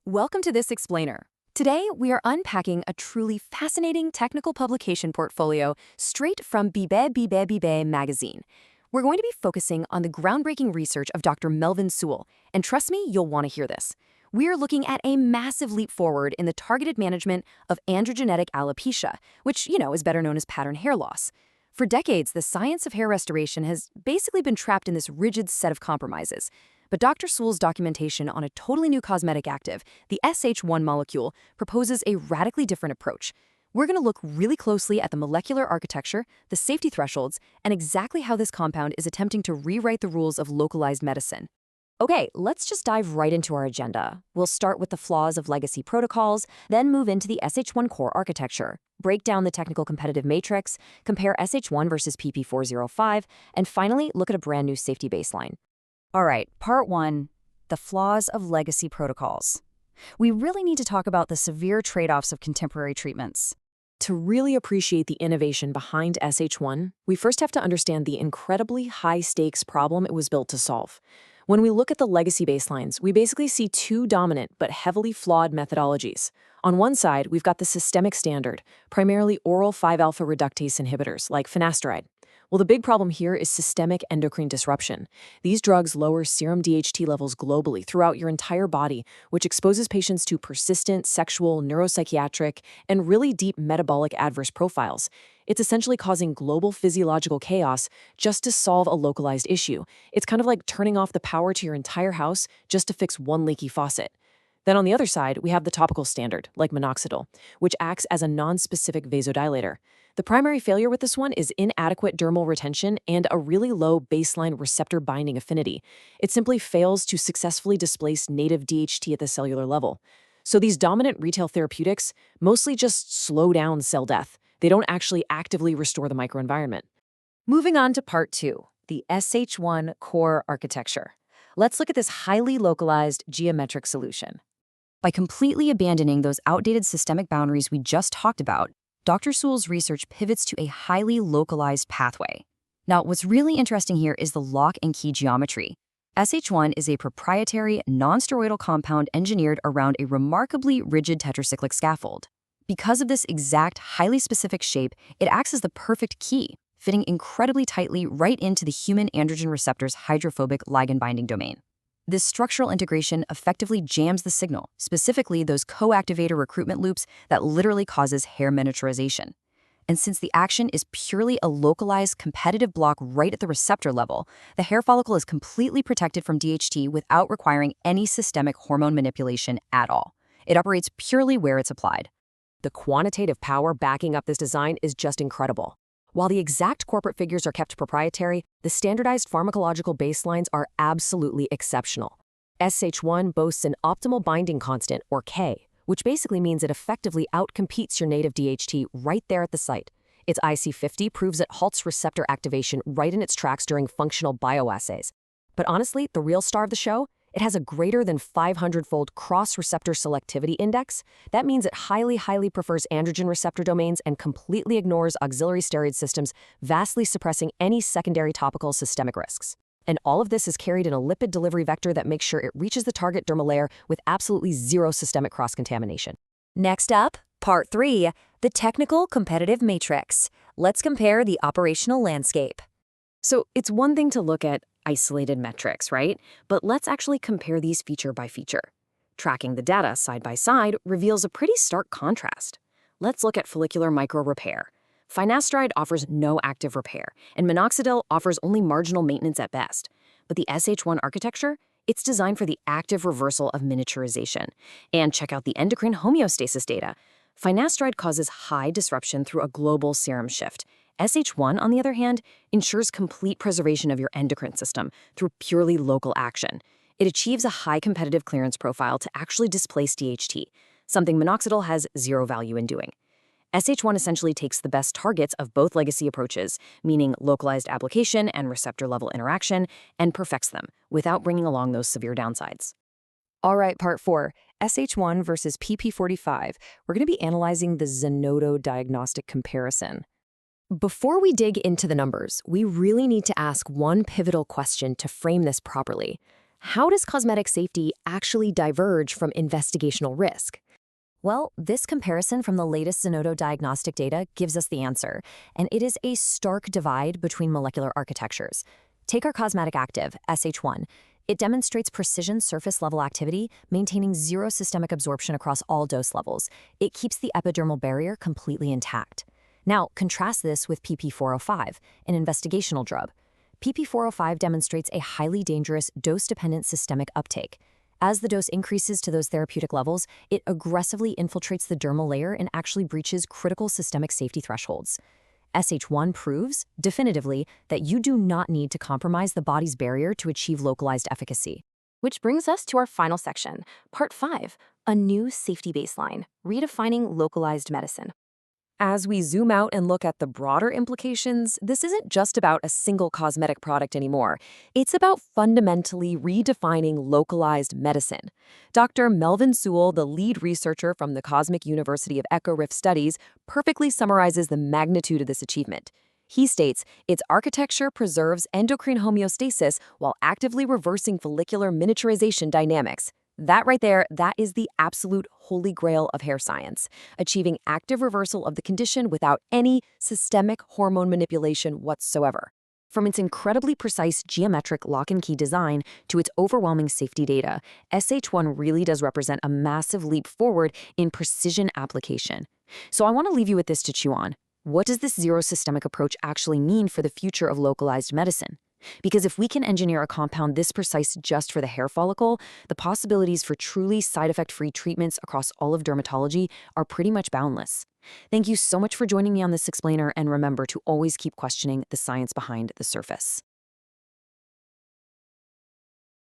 Welcome to this explainer. Today, we are unpacking a truly fascinating technical publication portfolio straight from Bibe magazine. We're going to be focusing on the groundbreaking research of Dr. Melvin Sewell, and trust me, you'll want to hear this. We're looking at a massive leap forward in the targeted management of androgenetic alopecia, which, is better known as pattern hair loss. For decades, the science of hair restoration has basically been trapped in this rigid set of compromises. But Dr. Sewell's documentation on a totally new cosmetic active, the SH1 molecule, proposes a radically different approach. We're going to look really closely at the molecular architecture, the safety thresholds, and exactly how this compound is attempting to rewrite the rules of localized medicine. Okay, let's just dive right into our agenda. We'll start with the flaws of legacy protocols, then move into the SH1 core architecture, break down the technical competitive matrix, compare SH1 versus PP405, and finally look at a brand new safety baseline. All right, part one, the flaws of legacy protocols. We really need to talk about the severe trade-offs of contemporary treatments. To really appreciate the innovation behind SH1, we first have to understand the incredibly high-stakes problem it was built to solve. When we look at the legacy baselines, we basically see two dominant but heavily flawed methodologies. On one side, we've got the systemic standard, primarily oral 5-alpha reductase inhibitors like finasteride. Well, the big problem here is systemic endocrine disruption. These drugs lower serum DHT levels globally throughout your entire body, which exposes patients to persistent sexual, neuropsychiatric, and really deep metabolic adverse profiles. It's essentially causing global physiological chaos just to solve a localized issue. It's kind of like turning off the power to your entire house just to fix one leaky faucet. Then on the other side, we have the topical standard, like minoxidil, which acts as a non-specific vasodilator. The primary failure with this one is inadequate dermal retention and a really low baseline receptor binding affinity. It simply fails to successfully displace native DHT at the cellular level. So these dominant retail therapeutics mostly just slow down cell death. They don't actually actively restore the microenvironment. Moving on to part two, the SH1 core architecture. Let's look at this highly localized geometric solution. By completely abandoning those outdated systemic boundaries we just talked about, Dr. Sewell's research pivots to a highly localized pathway. Now, what's really interesting here is the lock and key geometry. SH1 is a proprietary, non-steroidal compound engineered around a remarkably rigid tetracyclic scaffold. Because of this exact, highly specific shape, it acts as the perfect key, fitting incredibly tightly right into the human androgen receptor's hydrophobic ligand-binding domain. This structural integration effectively jams the signal, specifically those co-activator recruitment loops that literally causes hair miniaturization. And since the action is purely a localized competitive block right at the receptor level, the hair follicle is completely protected from DHT without requiring any systemic hormone manipulation at all. It operates purely where it's applied. The quantitative power backing up this design is just incredible. While the exact corporate figures are kept proprietary, the standardized pharmacological baselines are absolutely exceptional. SH1 boasts an optimal binding constant, or K, which basically means it effectively outcompetes your native DHT right there at the site. Its IC50 proves it halts receptor activation right in its tracks during functional bioassays. But honestly, the real star of the show? It has a greater than 500-fold cross-receptor selectivity index. That means it highly prefers androgen receptor domains and completely ignores auxiliary steroid systems, vastly suppressing any secondary topical systemic risks. And all of this is carried in a lipid delivery vector that makes sure it reaches the target dermal layer with absolutely zero systemic cross-contamination. Next up, part three, the technical competitive matrix. Let's compare the operational landscape. So it's one thing to look at isolated metrics, right? But let's actually compare these feature by feature. Tracking the data side by side reveals a pretty stark contrast. Let's look at follicular microrepair. Finasteride offers no active repair, and minoxidil offers only marginal maintenance at best. But the SH1 architecture, it's designed for the active reversal of miniaturization. And check out the endocrine homeostasis data. Finasteride causes high disruption through a global serum shift. SH1, on the other hand, ensures complete preservation of your endocrine system through purely local action. It achieves a high competitive clearance profile to actually displace DHT, something minoxidil has zero value in doing. SH1 essentially takes the best targets of both legacy approaches, meaning localized application and receptor-level interaction, and perfects them without bringing along those severe downsides. All right, part four, SH1 versus PP405. We're going to be analyzing the Zenodo diagnostic comparison. Before we dig into the numbers, we really need to ask one pivotal question to frame this properly. how does cosmetic safety actually diverge from investigational risk? Well, this comparison from the latest Zenodo diagnostic data gives us the answer, and it is a stark divide between molecular architectures. Take our cosmetic active, SH1. It demonstrates precision surface-level activity, maintaining zero systemic absorption across all dose levels. It keeps the epidermal barrier completely intact. Now, contrast this with PP405, an investigational drug. PP405 demonstrates a highly dangerous dose-dependent systemic uptake. As the dose increases to those therapeutic levels, it aggressively infiltrates the dermal layer and actually breaches critical systemic safety thresholds. SH1 proves, definitively, that you do not need to compromise the body's barrier to achieve localized efficacy. Which brings us to our final section, Part 5, a new safety baseline, redefining localized medicine. As we zoom out and look at the broader implications, this isn't just about a single cosmetic product anymore. It's about fundamentally redefining localized medicine. Dr. Melvin Sewell, the lead researcher from the Cosmic University of Echo Rift Studies, perfectly summarizes the magnitude of this achievement. He states, its architecture preserves endocrine homeostasis while actively reversing follicular miniaturization dynamics. That right there, that is the absolute holy grail of hair science, achieving active reversal of the condition without any systemic hormone manipulation whatsoever. From its incredibly precise geometric lock-and-key design to its overwhelming safety data, SH1 really does represent a massive leap forward in precision application. So I want to leave you with this to chew on. What does this zero systemic approach actually mean for the future of localized medicine? Because if we can engineer a compound this precise just for the hair follicle, the possibilities for truly side effect-free treatments across all of dermatology are pretty much boundless. Thank you so much for joining me on this explainer, and remember to always keep questioning the science behind the surface.